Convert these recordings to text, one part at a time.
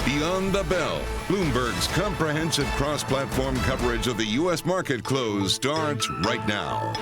Beyond the Bell, Bloomberg's comprehensive cross-platform coverage of the U.S. market close starts right now.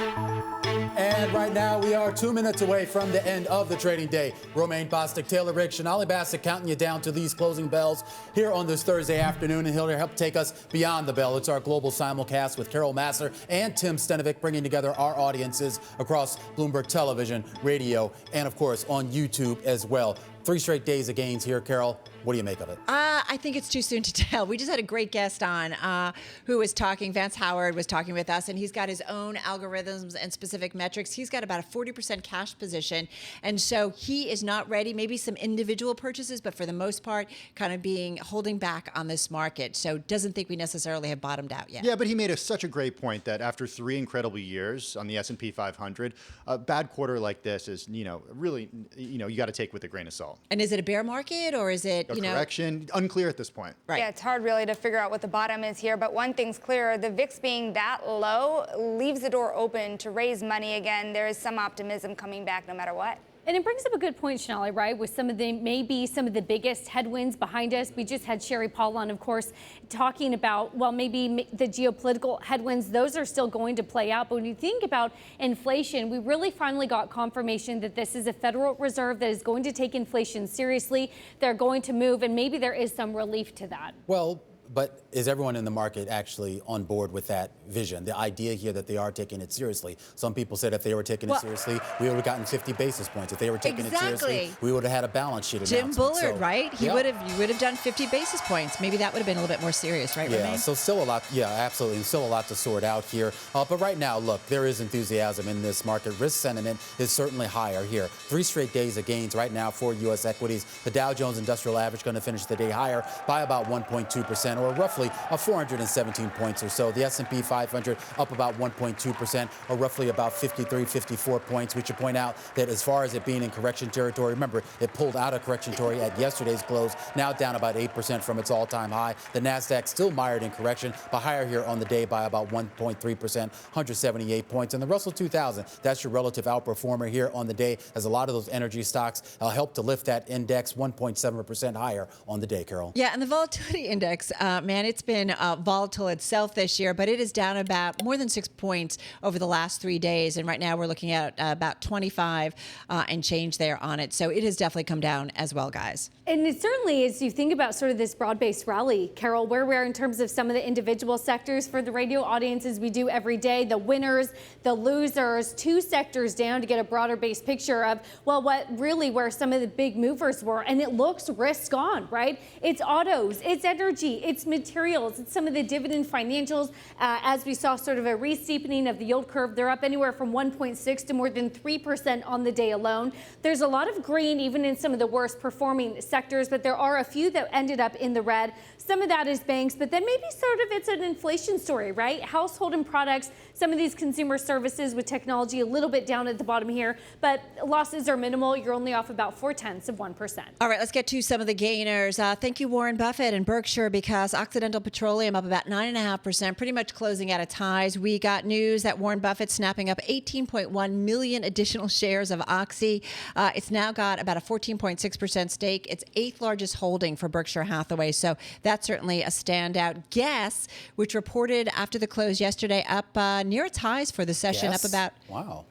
And right now, we are 2 minutes away from the end of the trading day. Romaine Bostick, Taylor Rick, Sonali, Basak counting you down to these closing bells here on this Thursday afternoon. And he'll help take us beyond the bell. It's our global simulcast with Carol Massar and Tim Stenovec, bringing together our audiences across Bloomberg Television, radio, and, of course, on YouTube as well. 3 straight days of gains here, Carol. What do you make of it? I think it's too soon to tell. We just had a great guest on who was talking. Vance Howard was talking with us, and he's got his own algorithms and specific metrics. He's got about a 40% cash position, and so he is not ready. Maybe some individual purchases, but for the most part, kind of holding back on this market. So doesn't think we necessarily have bottomed out yet. Yeah, but he made such a great point that after 3 incredible years on the S&P 500, a bad quarter like this is, really, you got to take with a grain of salt. And is it a bear market or is it, correction? Unclear at this point. Right. Yeah, it's hard really to figure out what the bottom is here. But one thing's clear, the VIX being that low leaves the door open to raise money again. There is some optimism coming back no matter what. And it brings up a good point, Sonali, right? With maybe some of the biggest headwinds behind us. We just had Sherry Paul on, of course, talking about, well, maybe the geopolitical headwinds, those are still going to play out. But when you think about inflation, we really finally got confirmation that this is a Federal Reserve that is going to take inflation seriously. They're going to move, and maybe there is some relief to that. Well, but is everyone in the market actually on board with that vision? The idea here that they are taking it seriously. Some people said if they were taking it seriously, we would have gotten 50 basis points. If they were taking it seriously, we would have had a balance sheet Jim announcement. Bullard, right? You would have done 50 basis points. Maybe that would have been a little bit more serious, right, Yeah, Romaine? so still a lot. Yeah, absolutely. Still a lot to sort out here. But right now, look, there is enthusiasm in this market. Risk sentiment is certainly higher here. 3 straight days of gains right now for U.S. equities. The Dow Jones Industrial Average going to finish the day higher by about 1.2%, or roughly 417 points or so. The S&P 500 up about 1.2%, or roughly about 53, 54 points. We should point out that as far as it being in correction territory, remember, it pulled out of correction territory at yesterday's close, now down about 8% from its all-time high. The NASDAQ still mired in correction, but higher here on the day by about 1.3%, 178 points. And the Russell 2000, that's your relative outperformer here on the day, as a lot of those energy stocks help to lift that index 1.7% higher on the day, Carol. Yeah, and the volatility index, man, it's been volatile itself this year, but it is down about more than 6 points over the last 3 days. And right now we're looking at about 25 and change there on it. So it has definitely come down as well, guys. And it certainly is, you think about sort of this broad-based rally, Carol, where we are in terms of some of the individual sectors for the radio audiences we do every day, the winners, the losers, 2 sectors down to get a broader based picture of, well, where some of the big movers were. And it looks risk on, right? It's autos, it's energy, it's materials, it's some of the dividend financials. As we saw sort of a re-steepening of the yield curve, they're up anywhere from 1.6 to more than 3% on the day alone. There's a lot of green even in some of the worst performing sectors, but there are a few that ended up in the red. Some of that is banks, but then maybe sort of it's an inflation story, right? Household and products, some of these consumer services with technology a little bit down at the bottom here, but losses are minimal. You're only off about 0.4%. All right, let's get to some of the gainers. Thank you, Warren Buffett and Berkshire, because Occidental Petroleum up about 9.5%, pretty much closing at its highs. We got news that Warren Buffett's snapping up 18.1 million additional shares of Oxy. It's now got about a 14.6% stake. It's 8th largest holding for Berkshire Hathaway. So that's certainly a standout. Guess, which reported after the close yesterday, up near its highs for the session, Guess? up about. Wow.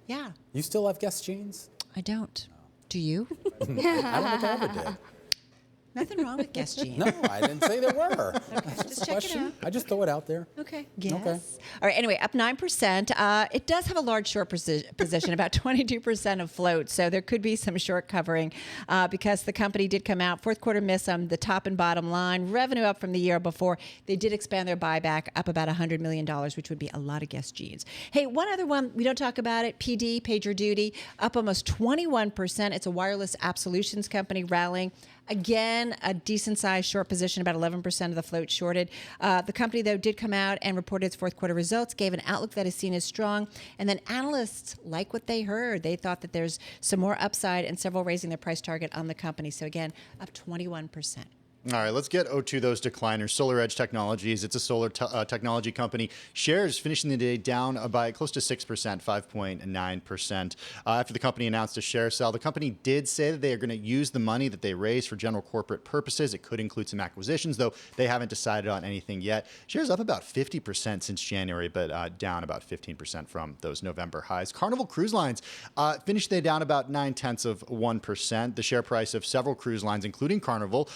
Yeah. You still have Guess jeans? I don't. Do you? I don't think I ever did. Nothing wrong with Guess jeans. No, I didn't say there were. Just check it out. I just throw it out there. Okay. Yes. Okay. All right. Anyway, up 9%. It does have a large short position, about 22% of float. So there could be some short covering because the company did come out. Fourth quarter miss on the top and bottom line. Revenue up from the year before. They did expand their buyback up about $100 million, which would be a lot of Guess jeans. Hey, one other one. We don't talk about it. PD, PagerDuty, up almost 21%. It's a wireless app solutions company rallying. Again, a decent-sized short position, about 11% of the float shorted. The company, though, did come out and reported its fourth quarter results, gave an outlook that is seen as strong. And then analysts like what they heard. They thought that there's some more upside, and several raising their price target on the company. So, again, up 21%. All right, let's get to those decliners. SolarEdge Technologies, it's a solar technology company. Shares finishing the day down by close to 6%, 5.9%. After the company announced a share sale, the company did say that they are going to use the money that they raised for general corporate purposes. It could include some acquisitions, though they haven't decided on anything yet. Shares up about 50% since January, but down about 15% from those November highs. Carnival Cruise Lines finished the day down about 0.9%. The share price of several cruise lines, including Carnival,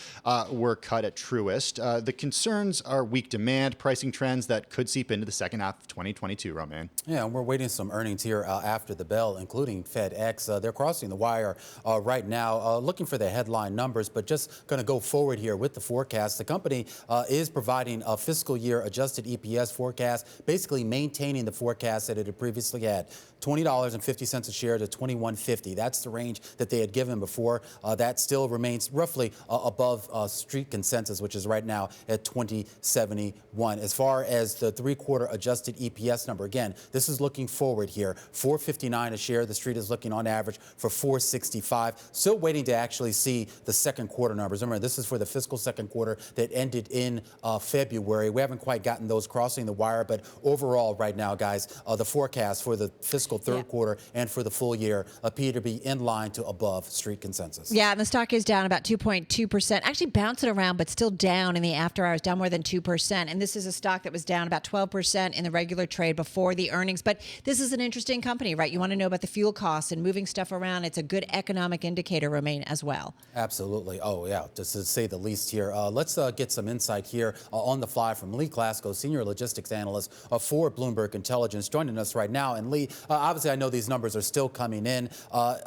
were cut at Truist. The concerns are weak demand, pricing trends that could seep into the second half of 2022, Romaine. Yeah, and we're waiting some earnings here after the bell, including FedEx. They're crossing the wire right now, looking for the headline numbers, but just going to go forward here with the forecast. The company is providing a fiscal year adjusted EPS forecast, basically maintaining the forecast that it had previously had. $20.50 a share to $21.50. That's the range that they had given before. That still remains roughly above street consensus, which is right now at $20.71. As far as the three-quarter adjusted EPS number, again, this is looking forward here. $4.59 a share. The street is looking on average for $4.65. Still waiting to actually see the second quarter numbers. Remember, this is for the fiscal second quarter that ended in February. We haven't quite gotten those crossing the wire, but overall right now, guys, the forecast for the fiscal third quarter and for the full year appear to be in line to above street consensus. Yeah, and the stock is down about 2.2%, actually bouncing around, but still down in the after hours, down more than 2%. And this is a stock that was down about 12% in the regular trade before the earnings. But this is an interesting company, right? You want to know about the fuel costs and moving stuff around. It's a good economic indicator, Romaine, as well. Absolutely. Oh, yeah, just to say the least here. Let's get some insight here on the fly from Lee Glasgow, Senior Logistics Analyst for Bloomberg Intelligence, joining us right now. And Lee, obviously, I know these numbers are still coming in.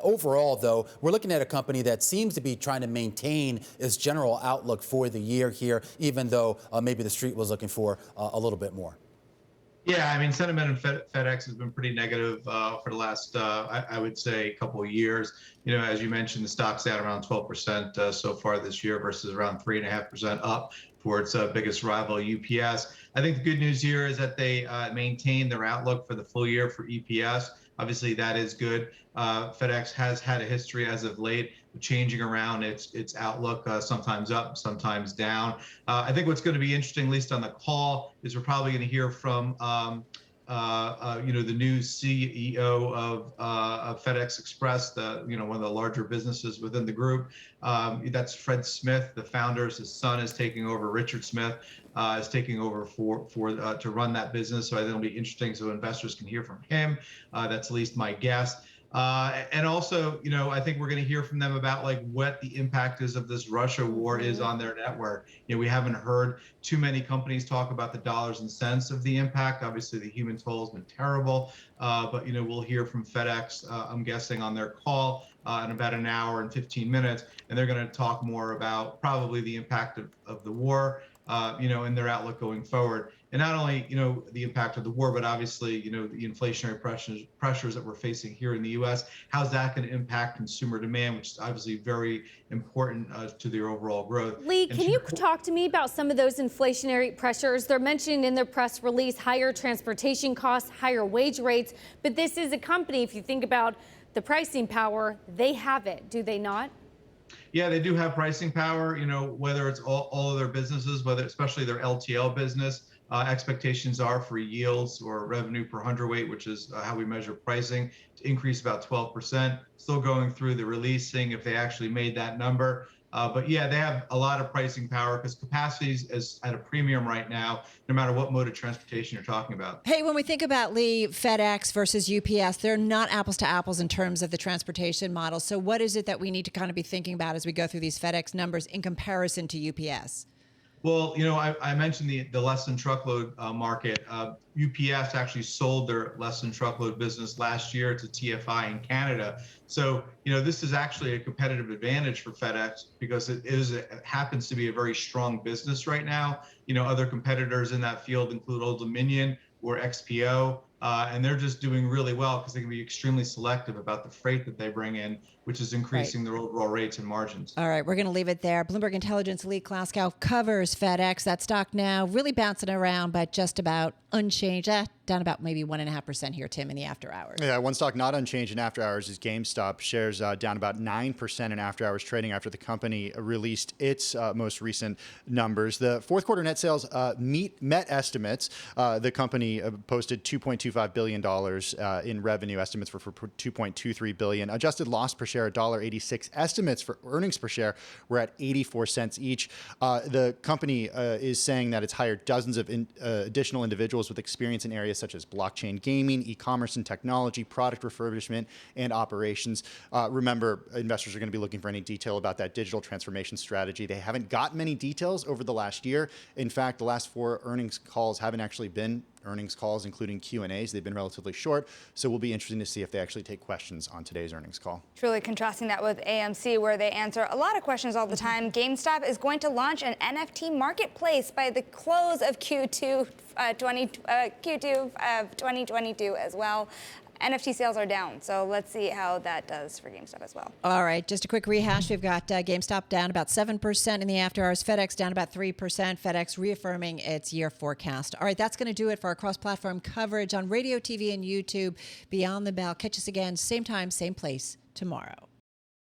Overall, though, we're looking at a company that seems to be trying to maintain its general outlook for the year here, even though maybe the street was looking for a little bit more. Yeah, I mean, sentiment in FedEx has been pretty negative for the last, I would say, couple of years. You know, as you mentioned, the stock's down around 12% so far this year versus around 3.5% up for its biggest rival, UPS. I think the good news here is that they maintain their outlook for the full year for EPS. Obviously, that is good. FedEx has had a history as of late changing around its outlook, sometimes up, sometimes down. I think what's going to be interesting, at least on the call, is we're probably going to hear from the new CEO of FedEx Express, one of the larger businesses within the group. That's Fred Smith, the founder. His son is taking over. Richard Smith is taking over to run that business. So I think it'll be interesting, so investors can hear from him. That's at least my guess. And also, I think we're going to hear from them about like what the impact is of this Russia war is on their network. We haven't heard too many companies talk about the dollars and cents of the impact. Obviously, the human toll has been terrible, but we'll hear from FedEx, I'm guessing, on their call in about an hour and 15 minutes, and they're going to talk more about probably the impact of the war, and their outlook going forward. And not only, the impact of the war, but obviously, the inflationary pressures that we're facing here in the U.S. How's that going to impact consumer demand, which is obviously very important to their overall growth. Lee, can you talk to me about some of those inflationary pressures? They're mentioning in their press release higher transportation costs, higher wage rates, but this is a company, if you think about the pricing power, they have it, do they not? Yeah, they do have pricing power, whether it's all of their businesses, whether especially their LTL business. Expectations are for yields or revenue per hundredweight, which is how we measure pricing, to increase about 12%. Still going through the release, seeing if they actually made that number. But yeah, they have a lot of pricing power because capacity is at a premium right now, no matter what mode of transportation you're talking about. Hey, when we think about, Lee, FedEx versus UPS, they're not apples to apples in terms of the transportation model. So what is it that we need to kind of be thinking about as we go through these FedEx numbers in comparison to UPS? Well, I mentioned the less than truckload market. UPS actually sold their less than truckload business last year to TFI in Canada. So, this is actually a competitive advantage for FedEx because it happens to be a very strong business right now. Other competitors in that field include Old Dominion or XPO, and they're just doing really well because they can be extremely selective about the freight that they bring in, which is increasing their overall rates and margins. All right, we're going to leave it there. Bloomberg Intelligence Lee Glasgow covers FedEx. That stock now really bouncing around, but just about unchanged at down about maybe 1.5% here, Tim, in the after hours. Yeah, one stock not unchanged in after hours is GameStop. Shares down about 9% in after hours trading after the company released its most recent numbers. The fourth quarter net sales met estimates. The company posted $2.25 billion in revenue. Estimates were for $2.23 billion. Adjusted loss per share, $1.86. Estimates for earnings per share were at 84 cents each. The company is saying that it's hired dozens of additional individuals with experience in areas such as blockchain gaming, e-commerce and technology, product refurbishment, and operations. Remember, investors are going to be looking for any detail about that digital transformation strategy. They haven't got many details over the last year. In fact, the last 4 earnings calls haven't actually been earnings calls, including Q&As. They've been relatively short, so we'll be interesting to see if they actually take questions on today's earnings call. Truly contrasting that with AMC, where they answer a lot of questions all the time. GameStop is going to launch an NFT marketplace by the close of Q2 of 2022 as well. NFT sales are down, so let's see how that does for GameStop as well. All right, just a quick rehash. We've got GameStop down about 7% in the after hours. FedEx down about 3%. FedEx reaffirming its year forecast. All right, that's going to do it for our cross-platform coverage on radio, TV, and YouTube. Beyond the Bell. Catch us again, same time, same place tomorrow.